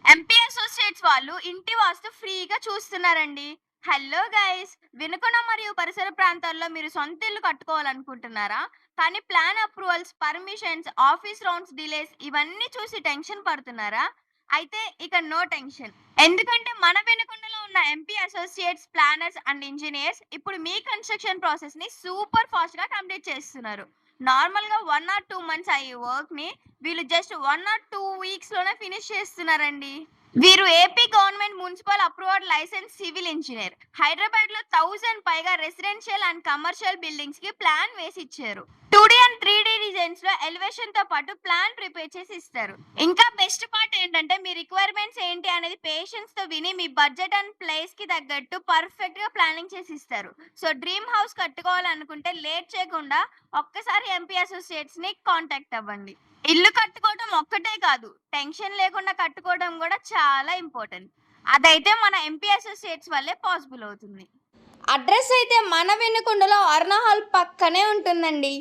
MP associates వాళ్ళు ఇంటి వాస్తు ఫ్రీగా చూస్తున్నారండి. Hello guys! వినుకొండ మరియు పరిసర ప్రాంతాల్లో మీరు సొంత ఇల్లు కట్టుకోవాలనుకుంటున్నారా? కానీ plan approvals, permissions, office rounds delays ఇవన్నీ చూసి టెన్షన్ పడుతున్నారా? అయితే ఇక నో టెన్షన్. ఎందుకంటే మన వినుకొండలో ఉన్న MP associates, planners and engineers ఇప్పుడు మీ కన్‌స్ట్రక్షన్ ప్రాసెస్‌ని సూపర్ ఫాస్ట్‌గా కంప్లీట్ చేస్తున్నారు. నార్మల్‌గా 1 ఆర్ 2 మంత్స్ అయ్యే వర్క్‌ని వీళ్ళు జస్ట్ 1 ఆర్ 2 వీక్స్‌లోనే ఫినిష్ చేస్తున్నారండి. వీరు AP government municipal approved licence civil engineer. హైదరాబాద్‌లో 1000 పైగా రెసిడెన్షియల్ అండ్ కమర్షియల్ బిల్డింగ్స్‌కి ప్లాన్ వేసి ఇచ్చారు. 2D అండ్ 3D డిజైన్స్‌లో ఎలివేషన్‌తో పాటు ప్లాన్ ప్రిపేర్ చేసి ఇస్తారు. ఇంకా బెస్ట్ పార్ట్ ఏంటంటే మీ రిక్వైర్మెంట్స్ ఏంటి అనేది పేషెన్స్‌తో విని మీ బడ్జెట్ అండ్ ప్లేస్‌కి తగ్గట్టు పర్ఫెక్ట్‌గా ప్లానింగ్ చేసి ఇస్తారు. సో డ్రీమ్ హౌస్ కట్టుకోవాలనుకుంటే లేట్ చేయకుండా ఒక్కసారి ఎంపీ అసోసియేట్స్‌ని కాంటాక్ట్ అవ్వండి. ఇల్లు కట్టుకోవడం ఒక్కటే కాదు, టెన్షన్ లేకుండా కట్టుకోవడం కూడా చాలా ఇంపార్టెంట్. అదైతే మన ఎంపీ అసోసియేట్స్ వల్లే పాసిబుల్ అవుతుంది. అడ్రస్ అయితే మన వినుకొండలో అరుణ హాల్ పక్కనే ఉంటుందండి.